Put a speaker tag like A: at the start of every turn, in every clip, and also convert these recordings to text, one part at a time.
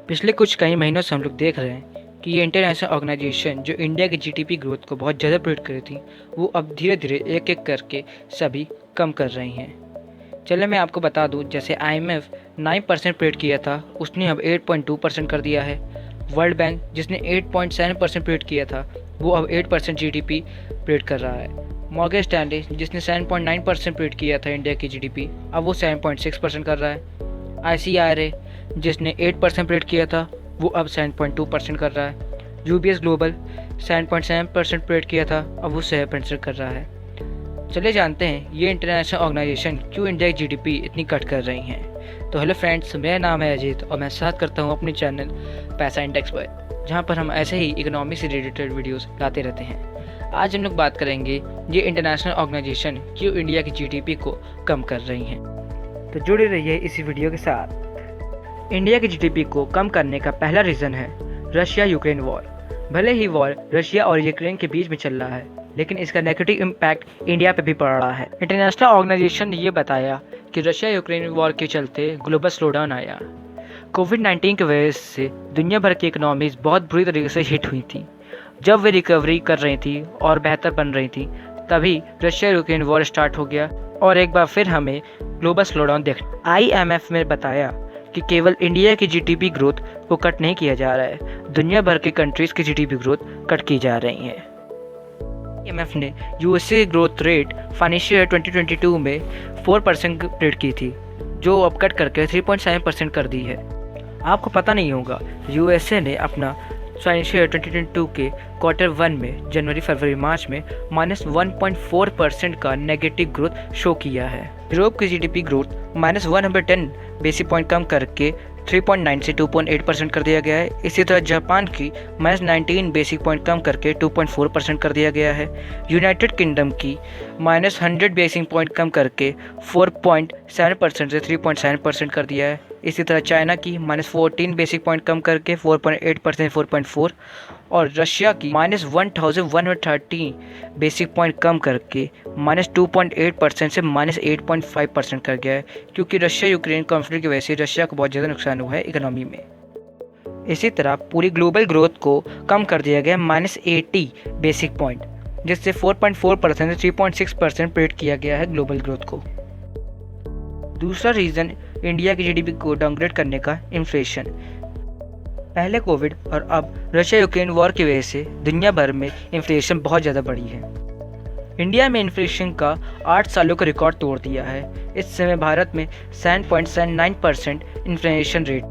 A: पिछले कुछ कई महीनों से हम लोग देख रहे हैं कि ये इंटरनेशनल ऑर्गेनाइजेशन जो इंडिया की जीडीपी ग्रोथ को बहुत ज़्यादा प्रेडिक्ट कर रही थी, वो अब धीरे धीरे एक एक करके सभी कम कर रही हैं। चलिए मैं आपको बता दूं, जैसे IMF 9% प्रेडिक्ट किया था, उसने अब 8.2% कर दिया है। वर्ल्ड बैंक जिसने 8.7% प्रेडिक्ट किया था, वो अब 8% जीडीपी प्रेडिक्ट कर रहा है। मॉर्गन स्टैनली जिसने 7.9% प्रेडिक्ट किया था इंडिया की जीडीपी, अब वो 7.6% कर रहा है। ICRA जिसने 8% प्रेडिक्ट किया था, वो अब 7.2% कर रहा है। UBS ग्लोबल 7.7% प्रेडिक्ट किया था, अब वो 7% कर रहा है। चलिए जानते हैं ये इंटरनेशनल ऑर्गेनाइजेशन क्यों इंडिया की जीडीपी इतनी कट कर रही हैं। तो हेलो फ्रेंड्स, मेरा नाम है अजीत और मैं साथ करता हूँ अपने चैनल पैसा इंडेक्स पर, जहाँ पर हम ऐसे ही इकोनॉमी से रिलेटेड वीडियोस लाते रहते हैं। आज हम लोग बात करेंगे ये इंटरनेशनल ऑर्गेनाइजेशन क्यों इंडिया की जीडीपी को कम कर रही हैं। तो जुड़े रहिए इसी वीडियो के साथ। इंडिया की जीडीपी को कम करने का पहला रीज़न है रशिया यूक्रेन वॉर। भले ही वॉर रशिया और यूक्रेन के बीच में चल रहा है, लेकिन इसका नेगेटिव इम्पैक्ट इंडिया पे भी पड़ रहा है। इंटरनेशनल ऑर्गेनाइजेशन ने ये बताया कि रशिया यूक्रेन वॉर के चलते ग्लोबल स्लोडाउन आया। कोविड-19 की वजह से दुनिया भर की इकोनॉमीज बहुत बुरी तरीके से हिट हुई थी। जब वे रिकवरी कर रही थी और बेहतर बन रही थी, तभी रशिया यूक्रेन वॉर स्टार्ट हो गया और एक बार फिर हमें ग्लोबल स्लोडाउन देखा। IMF ने बताया कि केवल इंडिया की जीडीपी ग्रोथ को कट नहीं किया जा रहा है, दुनिया भर की कंट्रीज की जीडीपी ग्रोथ कट की जा रही है। IMF ने USA growth rate financial year 2022 में 4% प्रेडिक्ट की थी, जो अब कट करके 3.7% कर दी है। आपको पता नहीं होगा, USA ने अपना फाइनेंशियल ईयर 2022 के Q1 में जनवरी, फरवरी, मार्च में -1.4% का नेगेटिव ग्रोथ शो किया है। यूरोप की जीडीपी ग्रोथ -110 बेसिक पॉइंट कम करके 3.9 से 2.8% कर दिया गया है। इसी तरह जापान की -19 बेसिक पॉइंट कम करके 2.4% कर दिया गया है। यूनाइटेड किंगडम की -100 बेसिक पॉइंट कम करके 4.7% से 3.7% कर दिया है। इसी तरह चाइना की -14 बेसिक पॉइंट कम करके 4.8% 4.4, और रशिया की -1130 बेसिक पॉइंट कम करके -2.8% से -8.5% कर गया है, क्योंकि रशिया यूक्रेन कॉन्फ्लिक्ट की वजह से रशिया को बहुत ज़्यादा नुकसान हुआ है इकोनॉमी में। इसी तरह पूरी ग्लोबल ग्रोथ को कम कर दिया गया -80 बेसिक पॉइंट, जिससे 4.4% से 3.6% प्रेडिक्ट किया गया है ग्लोबल ग्रोथ को। दूसरा रीज़न इंडिया की जीडीपी को डाउनग्रेड करने का इन्फ्लेशन। पहले कोविड और अब रशिया यूक्रेन वॉर की वजह से दुनिया भर में इन्फ्लेशन बहुत ज़्यादा बढ़ी है। इंडिया में इन्फ्लेशन का 8 सालों का रिकॉर्ड तोड़ दिया है। इस समय भारत में 7.79% इन्फ्लेशन रेट।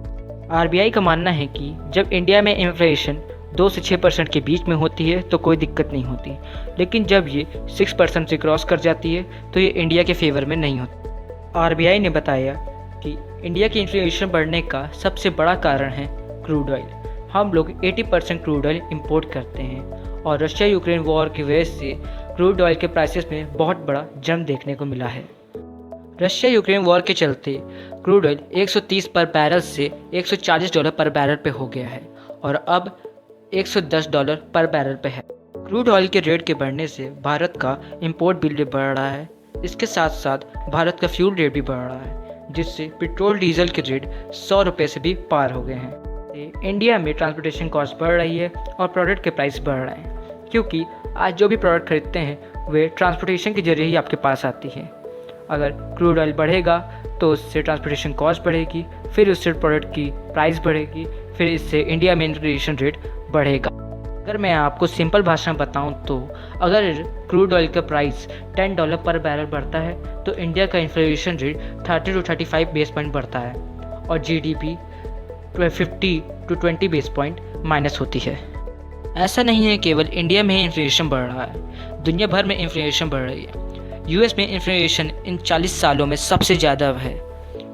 A: RBI का मानना है कि जब इंडिया में इन्फ्लेशन 2 से 6% के बीच में होती है तो कोई दिक्कत नहीं होती, लेकिन जब ये 6% से क्रॉस कर जाती है तो ये इंडिया के फेवर में नहीं होती। RBI ने बताया कि इंडिया की इन्फ्लेशन बढ़ने का सबसे बड़ा कारण है क्रूड ऑयल। हम लोग 80% क्रूड ऑयल इंपोर्ट करते हैं और रशिया यूक्रेन वॉर की वजह से क्रूड ऑयल के प्राइसेस में बहुत बड़ा जंप देखने को मिला है। रशिया यूक्रेन वॉर के चलते क्रूड ऑयल 130 पर बैरल से $140 पर बैरल पे हो गया है और अब $110 पर बैरल पे है। क्रूड ऑयल के रेट के बढ़ने से भारत का इंपोर्ट बिल भी बढ़ रहा है। इसके साथ साथ भारत का फ्यूल रेट भी बढ़ रहा है, जिससे पेट्रोल डीजल के रेट 100 रुपये से भी पार हो गए हैं। इंडिया में ट्रांसपोर्टेशन कॉस्ट बढ़ रही है और प्रोडक्ट के प्राइस बढ़ रहे हैं, क्योंकि आज जो भी प्रोडक्ट खरीदते हैं वे ट्रांसपोर्टेशन के जरिए ही आपके पास आती है। अगर क्रूड ऑयल बढ़ेगा तो उससे ट्रांसपोर्टेशन कॉस्ट बढ़ेगी, फिर उससे प्रोडक्ट की प्राइस बढ़ेगी, फिर इससे इंडिया में इन्फ्लेशन रेट बढ़ेगा। अगर मैं आपको सिंपल भाषा में बताऊं तो अगर क्रूड ऑयल का प्राइस $10 पर बैरल बढ़ता है तो इंडिया का inflation rate 30 to 35 base point बढ़ता है और GDP 50 to 20 base point minus होती है। ऐसा नहीं है केवल इंडिया में ही इन्फ्लेशन बढ़ रहा है, दुनिया भर में इन्फ्लेशन बढ़ रही है। US में इन्फ्लेशन इन 40 सालों में सबसे ज़्यादा है।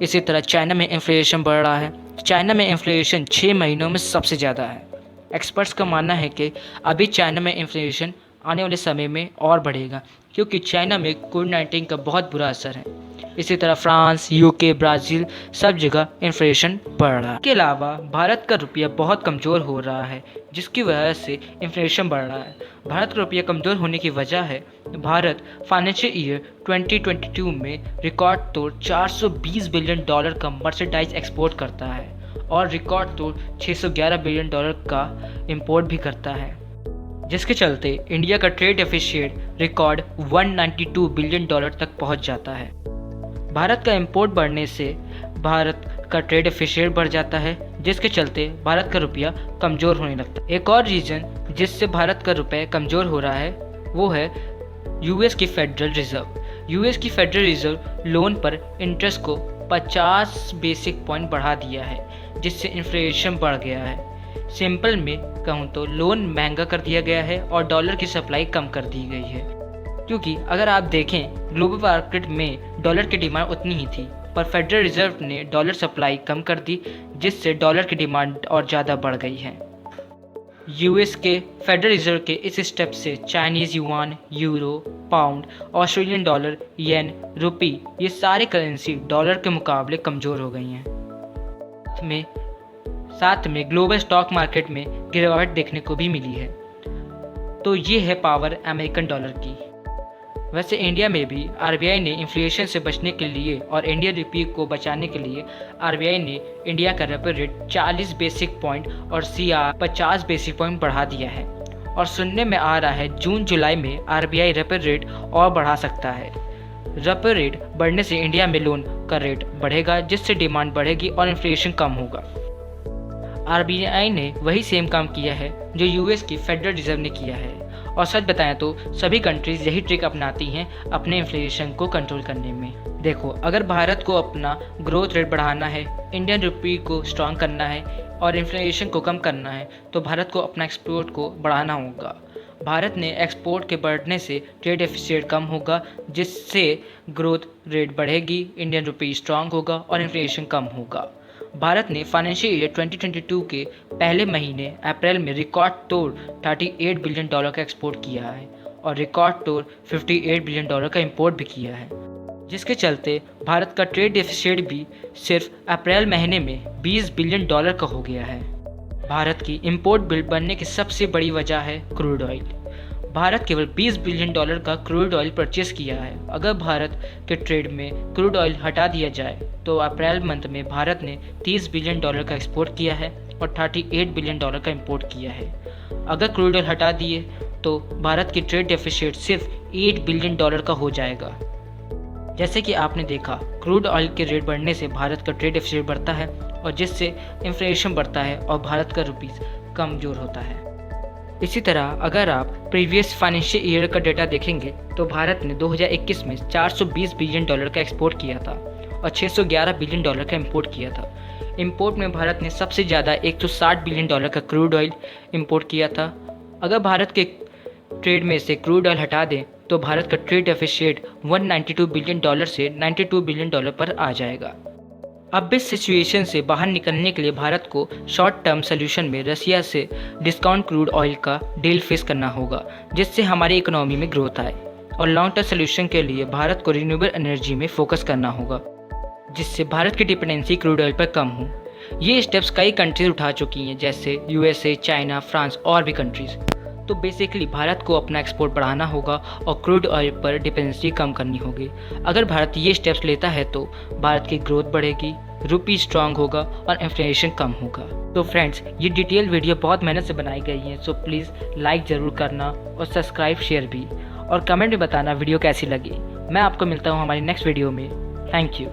A: इसी तरह चाइना में इन्फ्लेशन बढ़ रहा है। चाइना में इन्फ्लेशन 6 महीनों में सबसे ज़्यादा है। एक्सपर्ट्स का मानना है कि अभी चाइना में इन्फ्लेशन आने वाले समय में और बढ़ेगा, क्योंकि चाइना में कोविड-19 का बहुत बुरा असर है। इसी तरह फ्रांस, UK, ब्राज़ील सब जगह इन्फ्लेशन बढ़ रहा है। इसके अलावा भारत का रुपया बहुत कमज़ोर हो रहा है, जिसकी वजह से इन्फ्लेशन बढ़ रहा है। भारत का रुपया कमज़ोर होने की वजह है भारत फाइनेंशियल ईयर 2022 में रिकॉर्ड तोड़ $420 बिलियन का मर्चेंडाइज एक्सपोर्ट करता है और रिकॉर्ड तोड़ $611 बिलियन का इंपोर्ट भी करता है, जिसके चलते इंडिया का ट्रेड डेफिसिट रिकॉर्ड $192 बिलियन तक पहुंच जाता है। भारत का इंपोर्ट बढ़ने से भारत का ट्रेड डेफिसिट बढ़ जाता है, जिसके चलते भारत का रुपया कमज़ोर होने लगता है। एक और रीज़न जिससे भारत का रुपया कमज़ोर हो रहा है वो है यूएस की फेडरल रिजर्व। यूएस की फेडरल रिजर्व लोन पर इंटरेस्ट को 50 बेसिक पॉइंट बढ़ा दिया है, जिससे इन्फ्लेशन बढ़ गया है। सिंपल में कहूँ तो लोन महंगा कर दिया गया है और डॉलर की सप्लाई कम कर दी गई है, क्योंकि अगर आप देखें ग्लोबल मार्केट में डॉलर की डिमांड उतनी ही थी, पर फेडरल रिजर्व ने डॉलर सप्लाई कम कर दी, जिससे डॉलर की डिमांड और ज़्यादा बढ़ गई है। यूएस के फेडरल रिजर्व के इस स्टेप से Chinese yuan, euro, pound, Australian dollar, yen, rupee, ये सारे करेंसी डॉलर के मुकाबले कमज़ोर हो गई हैं। साथ में ग्लोबल स्टॉक मार्केट में गिरावट देखने को भी मिली है। तो ये है पावर अमेरिकन डॉलर की। वैसे इंडिया में भी आरबीआई ने इन्फ्लेशन से बचने के लिए और इंडियन रुपये को बचाने के लिए आरबीआई ने इंडिया का रेपो रेट 40 बेसिक पॉइंट और सीआर 50 बेसिक पॉइंट बढ़ा दिया है। और सुनने में आ रहा है जून जुलाई में आरबीआई रेपो रेट और बढ़ा सकता है। रेपो रेट बढ़ने से इंडिया में लोन का रेट बढ़ेगा, जिससे डिमांड बढ़ेगी और इन्फ्लेशन कम होगा। आरबीआई ने वही सेम काम किया है जो यूएस की फेडरल रिजर्व ने किया है, और सच बताएं तो सभी कंट्रीज यही ट्रिक अपनाती हैं अपने इन्फ्लेशन को कंट्रोल करने में। देखो, अगर भारत को अपना ग्रोथ रेट बढ़ाना है, इंडियन रुपये को स्ट्रॉन्ग करना है और इन्फ्लेशन को कम करना है, तो भारत को अपना एक्सपोर्ट को बढ़ाना होगा। भारत ने एक्सपोर्ट के बढ़ने से ट्रेड डेफिसिट कम होगा, जिससे ग्रोथ रेट बढ़ेगी, इंडियन रुपये स्ट्रॉन्ग होगा और इन्फ्लेशन कम होगा। भारत ने फाइनेंशियल ईयर 2022 के पहले महीने अप्रैल में रिकॉर्ड तोड़ $38 बिलियन का एक्सपोर्ट किया है और रिकॉर्ड तोड़ $58 बिलियन का इंपोर्ट भी किया है, जिसके चलते भारत का ट्रेड डेफिसिट भी सिर्फ अप्रैल महीने में $20 बिलियन का हो गया है। भारत की इंपोर्ट बिल बनने की सबसे बड़ी वजह है क्रूड ऑयल। भारत केवल $20 बिलियन का क्रूड ऑयल परचेस किया है। अगर भारत के ट्रेड में क्रूड ऑयल हटा दिया जाए तो अप्रैल मंथ में भारत ने $30 बिलियन का एक्सपोर्ट किया है और $38 बिलियन का इंपोर्ट किया है। अगर क्रूड ऑयल हटा दिए तो भारत की ट्रेड डेफिसिट सिर्फ $8 बिलियन का हो जाएगा। जैसे कि आपने देखा, क्रूड ऑयल के रेट बढ़ने से भारत का ट्रेड डेफिसिट बढ़ता है और जिससे इन्फ्लेशन बढ़ता है और भारत का रुपीस कमज़ोर होता है। इसी तरह अगर आप प्रीवियस फाइनेंशियल ईयर का डेटा देखेंगे तो भारत ने 2021 में $420 बिलियन का एक्सपोर्ट किया था और $611 बिलियन का इंपोर्ट किया था। इंपोर्ट में भारत ने सबसे ज़्यादा $160 बिलियन का क्रूड ऑयल इंपोर्ट किया था। अगर भारत के ट्रेड में से क्रूड ऑयल हटा दें तो भारत का ट्रेड डेफिसिट $192 बिलियन से $92 बिलियन पर आ जाएगा। अब इस सिचुएशन से बाहर निकलने के लिए भारत को शॉर्ट टर्म सोल्यूशन में रसिया से डिस्काउंट क्रूड ऑयल का डील फेस करना होगा, जिससे हमारी इकोनॉमी में ग्रोथ आए। और लॉन्ग टर्म सोल्यूशन के लिए भारत को रिन्यूएबल एनर्जी में फोकस करना होगा, जिससे भारत की डिपेंडेंसी क्रूड ऑयल पर कम हो। ये स्टेप्स कई कंट्रीज उठा चुकी हैं, जैसे यूएसए, चाइना, फ्रांस और भी कंट्रीज़। तो बेसिकली भारत को अपना एक्सपोर्ट बढ़ाना होगा और क्रूड ऑयल पर डिपेंडेंसी कम करनी होगी। अगर भारत ये स्टेप्स लेता है तो भारत की ग्रोथ बढ़ेगी, रुपी स्ट्रांग होगा और इन्फ्लेशन कम होगा। तो फ्रेंड्स, ये डिटेल वीडियो बहुत मेहनत से बनाई गई है, सो प्लीज़ लाइक ज़रूर करना और सब्सक्राइब शेयर भी, और कमेंट में बताना वीडियो कैसी लगी। मैं आपको मिलता हूँ हमारी नेक्स्ट वीडियो में। Thank you.